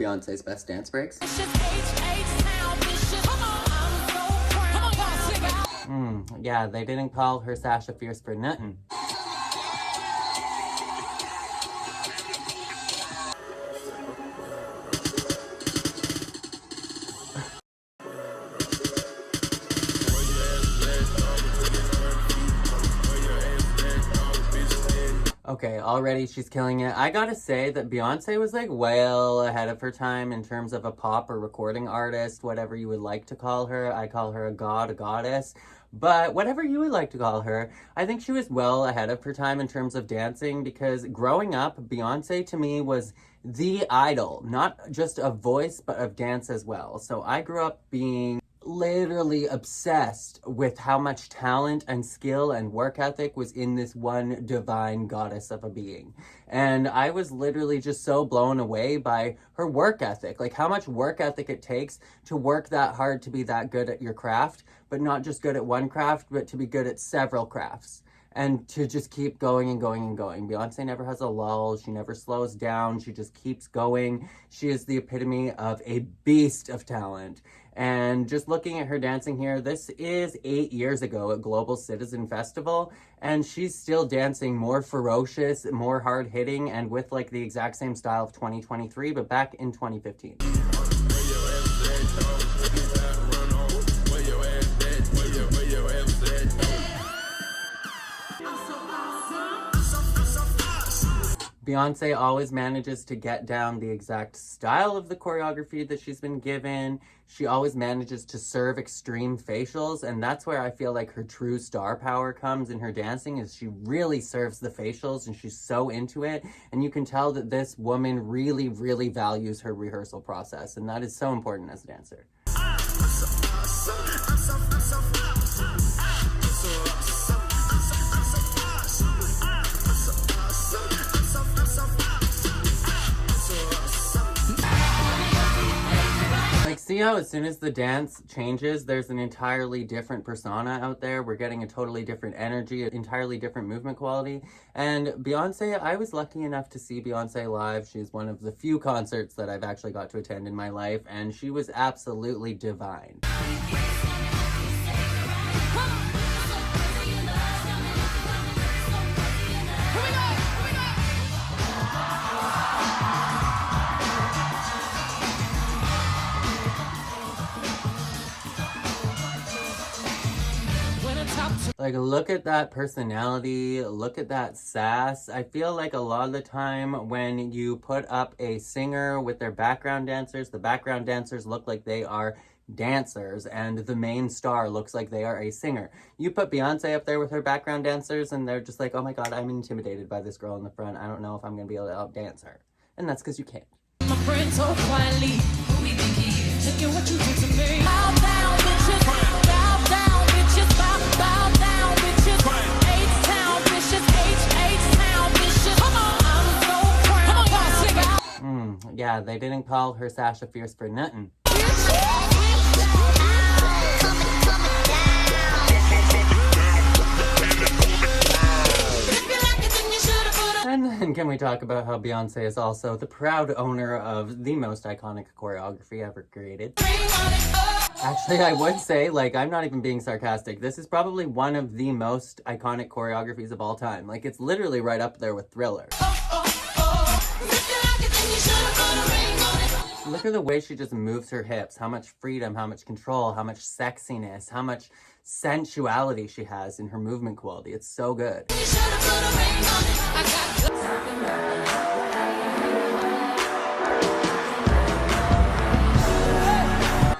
Beyonce's best dance breaks. Yeah, they didn't call her Sasha Fierce for nothing. Okay, already she's killing it. I gotta say that Beyonce was like well ahead of her time in terms of a pop or recording artist, whatever you would like to call her. I call her a god, a goddess. But whatever you would like to call her, I think she was well ahead of her time in terms of dancing, because growing up, Beyonce to me was the idol, not just of voice, but of dance as well. So I grew up being literally obsessed with how much talent and skill and work ethic was in this one divine goddess of a being. And I was literally just so blown away by her work ethic, like how much work ethic it takes to work that hard to be that good at your craft, but not just good at one craft, but to be good at several crafts. And to just keep going and going and going. Beyonce never has a lull. She never slows down. She just keeps going. She is the epitome of a beast of talent. And just looking at her dancing here, this is 8 years ago at Global Citizen Festival, and she's still dancing more ferocious, more hard-hitting, and with like the exact same style of 2023, but back in 2015. Beyonce always manages to get down the exact style of the choreography that she's been given. She always manages to serve extreme facials, and that's where I feel like her true star power comes in her dancing, is she really serves the facials and she's so into it. And you can tell that this woman really, really values her rehearsal process, and that is so important as a dancer. See how as soon as the dance changes, there's an entirely different persona out there. We're getting a totally different energy, an entirely different movement quality. And Beyonce, I was lucky enough to see Beyonce live. She's one of the few concerts that I've actually got to attend in my life, and she was absolutely divine. Like, look at that personality, look at that sass. I feel like a lot of the time when you put up a singer with their background dancers, the background dancers look like they are dancers, and the main star looks like they are a singer. You put Beyonce up there with her background dancers, and they're just like, oh my god, I'm intimidated by this girl in the front. I don't know if I'm gonna be able to outdance her. And that's because you can't. My friend so quietly, who we think he is? Look at what you did to me. Bow down, bitches. Bow down, bitches. Bow down, bitches. H-Town, bitches. H-Town, bitches. Come on, I'm so proud. Come on, sing out. Yeah, they didn't call her Sasha Fierce for nothing. And then can we talk about how Beyonce is also the proud owner of the most iconic choreography ever created? Actually, I would say, like, I'm not even being sarcastic. This is probably one of the most iconic choreographies of all time. Like, it's literally right up there with Thriller. Look at the way she just moves her hips, how much freedom, how much control, how much sexiness, how much sensuality she has in her movement quality. It's so good.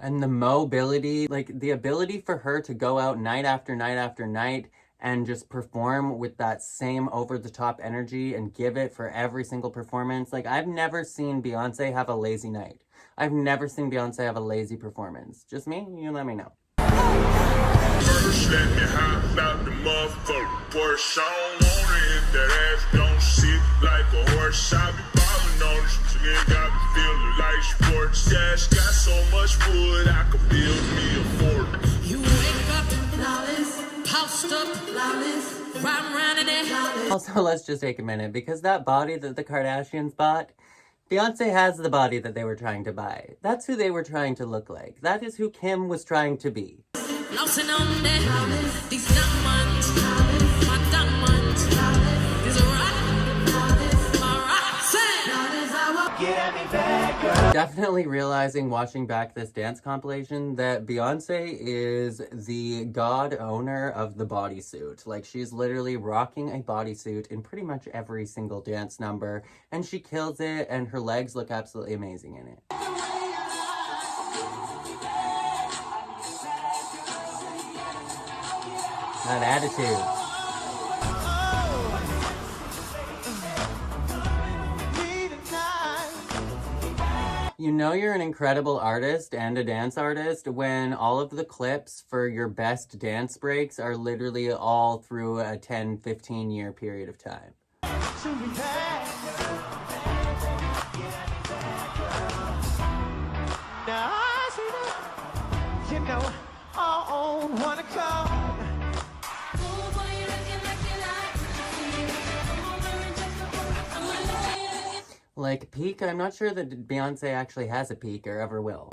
And the mobility, like the ability for her to go out night after night after night and just perform with that same over-the-top energy and give it for every single performance. Like, I've never seen Beyonce have a lazy night. I've never seen Beyonce have a lazy performance. Just me? You let me know. First, let me hop out the motherfucker. Porsche, I don't wanna hit that ass, don't sit like a horse. I be ballin' on this shit, got me feeling like sports. Dash got so much wood, I could build me a fort. You wake up flawless, post up flawless, ride around in it. Also, let's just take a minute, because that body that the Kardashians bought, Beyonce has the body that they were trying to buy. That's who they were trying to look like. That is who Kim was trying to be. Definitely realizing, watching back this dance compilation, that Beyonce is the god owner of the bodysuit. Like, she's literally rocking a bodysuit in pretty much every single dance number, and she kills it, and her legs look absolutely amazing in it. That attitude. You know you're an incredible artist and a dance artist when all of the clips for your best dance breaks are literally all through a 10, 15-year period of time. Like, peak, I'm not sure that Beyonce actually has a peak or ever will.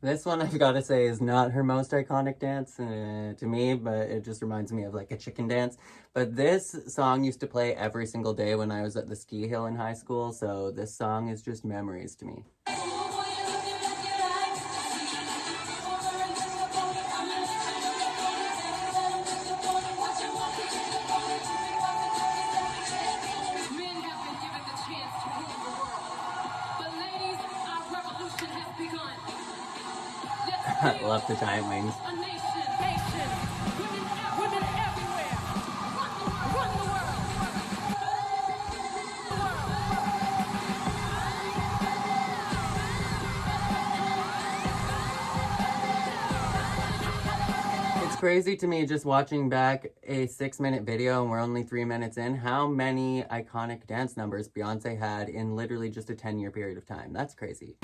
This one, I've got to say, is not her most iconic dance to me, but it just reminds me of like a chicken dance. But this song used to play every single day when I was at the ski hill in high school, so this song is just memories to me. I love the giant wings. It's crazy to me just watching back a 6-minute video and we're only 3 minutes in, how many iconic dance numbers Beyonce had in literally just a 10-year period of time. That's crazy.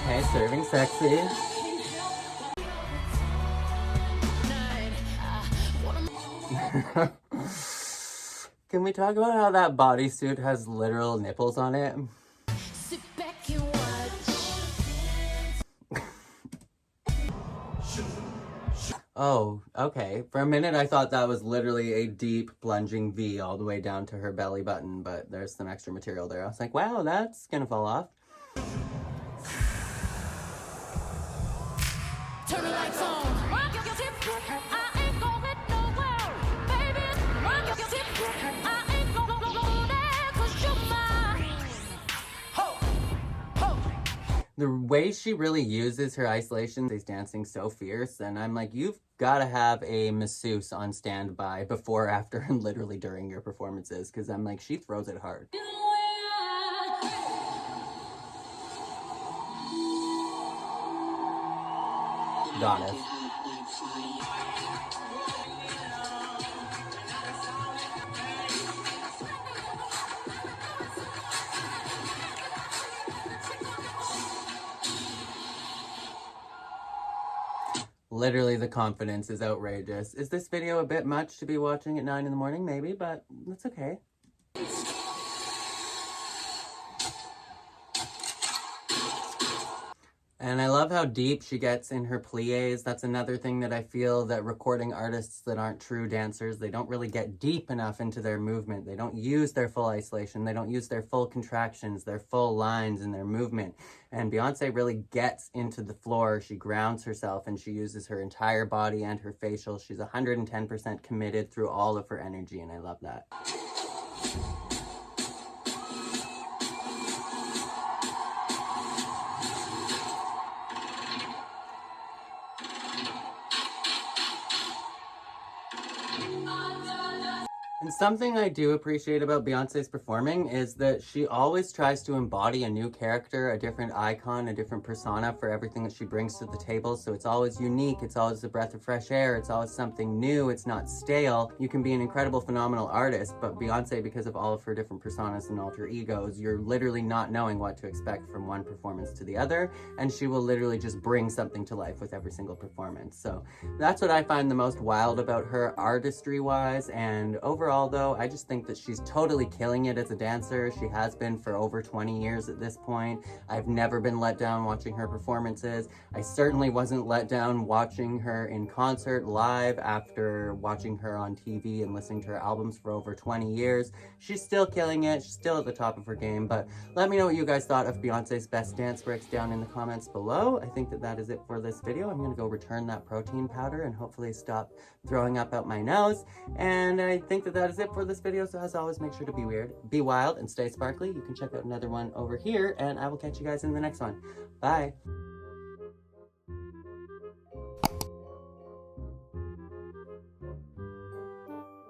Okay, serving sexy. Can we talk about how that bodysuit has literal nipples on it? Sit back and watch. Oh, okay. For a minute I thought that was literally a deep plunging V all the way down to her belly button, but there's some extra material there. I was like, wow, that's gonna fall off. Turn the lights on. The way she really uses her isolation is dancing so fierce, and I'm like, you've got to have a masseuse on standby before, after, and literally during your performances, because I'm like, she throws it hard. Goddess. Literally, the confidence is outrageous. Is this video a bit much to be watching at 9 in the morning? Maybe, but that's okay. And I love how deep she gets in her plies. That's another thing that I feel that recording artists that aren't true dancers, they don't really get deep enough into their movement. They don't use their full isolation. They don't use their full contractions, their full lines in their movement. And Beyonce really gets into the floor. She grounds herself and she uses her entire body and her facial. She's 110% committed through all of her energy, and I love that. And something I do appreciate about Beyonce's performing is that she always tries to embody a new character, a different icon, a different persona for everything that she brings to the table. So it's always unique, it's always a breath of fresh air, it's always something new, it's not stale. You can be an incredible, phenomenal artist, but Beyonce, because of all of her different personas and alter egos, you're literally not knowing what to expect from one performance to the other, and she will literally just bring something to life with every single performance. So that's what I find the most wild about her artistry-wise, and overall though, I just think that she's totally killing it as a dancer. She has been for over 20 years at this point. I've never been let down watching her performances. I certainly wasn't let down watching her in concert live after watching her on TV and listening to her albums for over 20 years. She's still killing it. She's still at the top of her game, but let me know what you guys thought of Beyonce's best dance breaks down in the comments below. I think that that is it for this video. I'm gonna go return that protein powder and hopefully stop throwing up out my nose. And I think that that is it for this video. So as always, make sure to be weird, be wild, and stay sparkly. You can check out another one over here, and I will catch you guys in the next one. Bye.